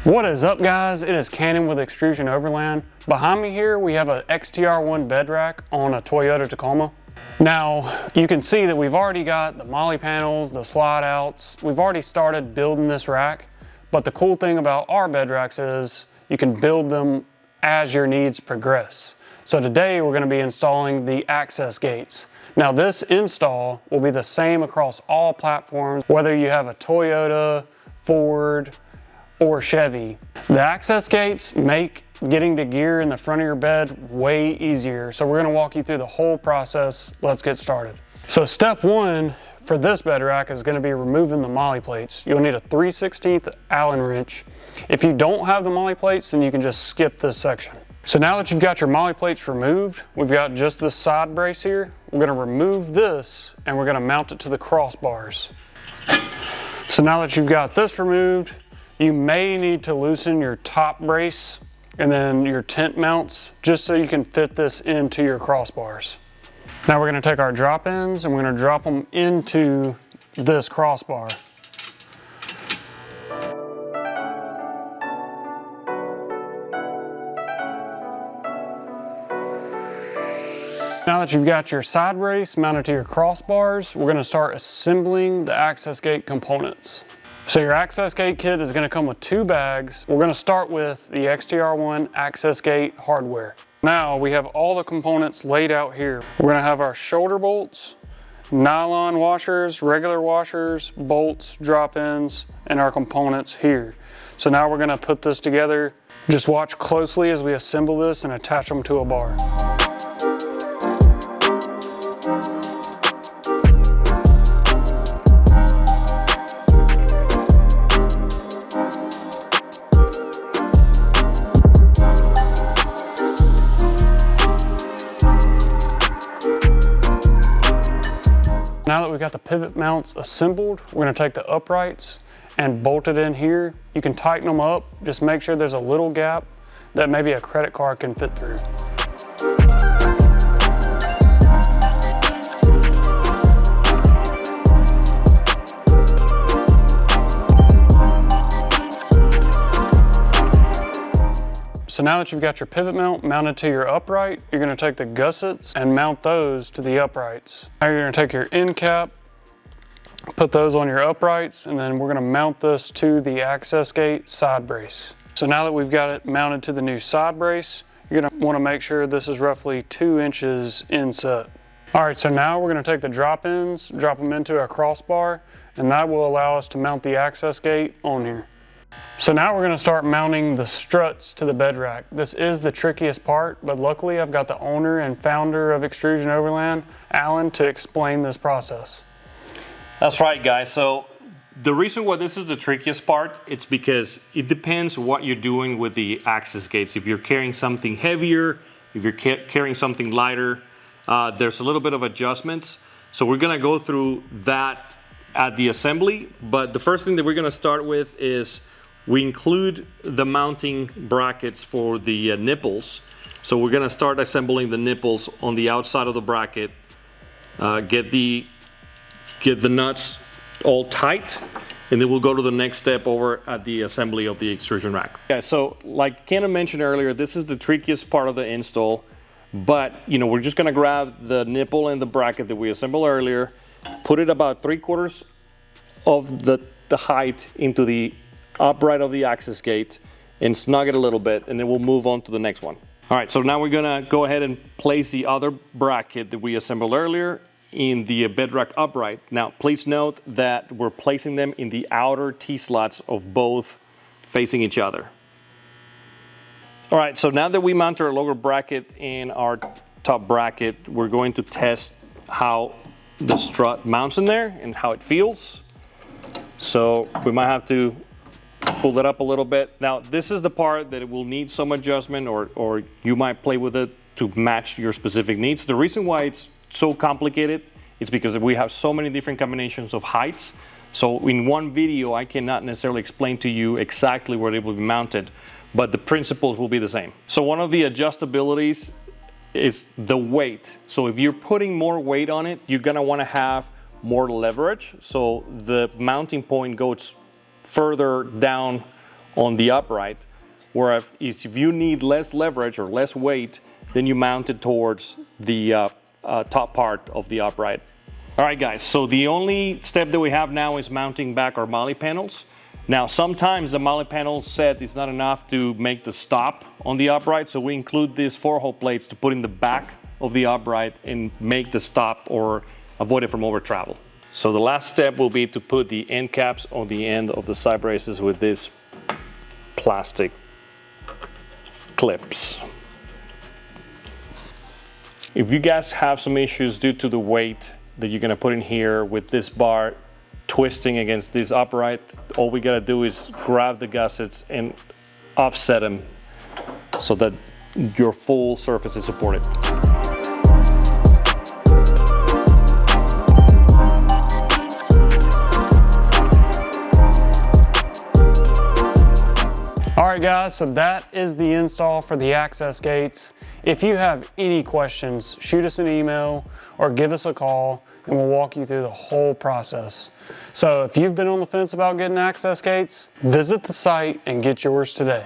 What is up, guys? It is Cannon with Xtrusion Overland. Behind me here we have a XTR1 bed rack on a Toyota Tacoma. Now you can see that we've already got the molly panels, the slide outs. We've already started building this rack, but the cool thing about our bed racks is you can build them as your needs progress. So today we're going to be installing the AXS gates. Now this install will be the same across all platforms, whether you have a Toyota, Ford, or Chevy. The AXS gates make getting to gear in the front of your bed way easier. So we're gonna walk you through the whole process. Let's get started. So step one for this bed rack is gonna be removing the molly plates. You'll need a 3/16 Allen wrench. If you don't have the molly plates, then you can just skip this section. So now that you've got your molly plates removed, we've got just this side brace here. We're gonna remove this and we're gonna mount it to the crossbars. So now that you've got this removed, you may need to loosen your top brace and then your tent mounts just so you can fit this into your crossbars. Now we're gonna take our drop ends and we're gonna drop them into this crossbar. Now that you've got your side brace mounted to your crossbars, we're gonna start assembling the AXS gate components. So your AXS gate kit is gonna come with 2 bags. We're gonna start with the XTR1 AXS gate hardware. Now we have all the components laid out here. We're gonna have our shoulder bolts, nylon washers, regular washers, bolts, drop-ins, and our components here. So now we're gonna put this together. Just watch closely as we assemble this and attach them to a bar. Now that we've got the pivot mounts assembled, we're gonna take the uprights and bolt it in here. You can tighten them up, just make sure there's a little gap that maybe a credit card can fit through. So now that you've got your pivot mount mounted to your upright, you're gonna take the gussets and mount those to the uprights. Now you're gonna take your end cap, put those on your uprights, and then we're gonna mount this to the AXS gate side brace. So now that we've got it mounted to the new side brace, you're gonna wanna make sure this is roughly 2 inches inset. All right, so now we're gonna take the drop ends, drop them into a crossbar, and that will allow us to mount the AXS gate on here. So now we're gonna start mounting the struts to the bed rack. This is the trickiest part, but luckily I've got the owner and founder of Xtrusion Overland, Alan, to explain this process. That's right, guys. So the reason why this is the trickiest part, it's because it depends what you're doing with the AXS gates. If you're carrying something heavier, if you're carrying something lighter, there's a little bit of adjustments. So we're gonna go through that at the assembly, but the first thing that we're gonna start with is we include the mounting brackets for the nipples. So we're gonna start assembling the nipples on the outside of the bracket, get the nuts all tight, and then we'll go to the next step over at the assembly of the extrusion rack. Yeah, so like Kenna mentioned earlier, this is the trickiest part of the install, but we're just gonna grab the nipple and the bracket that we assembled earlier, put it about 3/4 of the height into the upright of the AXS gate and snug it a little bit, and then we'll move on to the next one. All right, so now we're gonna go ahead and place the other bracket that we assembled earlier in the bed rack upright. Now, please note that we're placing them in the outer T-slots of both facing each other. All right, so now that we mount our lower bracket in our top bracket, we're going to test how the strut mounts in there and how it feels. So we might have to pull that up a little bit. Now, this is the part that it will need some adjustment, or you might play with it to match your specific needs. The reason why it's so complicated is because we have so many different combinations of heights. So in one video, I cannot necessarily explain to you exactly where it will be mounted, but the principles will be the same. So one of the adjustabilities is the weight. So if you're putting more weight on it, you're gonna wanna have more leverage. So the mounting point goes further down on the upright, where if you need less leverage or less weight, then you mount it towards the top part of the upright. All right guys, so the only step that we have now is mounting back our MOLLE panels. Now sometimes the MOLLE panel set is not enough to make the stop on the upright, so we include these 4-hole plates to put in the back of the upright and make the stop or avoid it from over travel. So the last step will be to put the end caps on the end of the side braces with these plastic clips. If you guys have some issues due to the weight that you're gonna put in here with this bar twisting against this upright, all we gotta do is grab the gussets and offset them so that your full surface is supported. All right guys, so that is the install for the AXS gates. If you have any questions, shoot us an email or give us a call and we'll walk you through the whole process. So if you've been on the fence about getting AXS gates, visit the site and get yours today.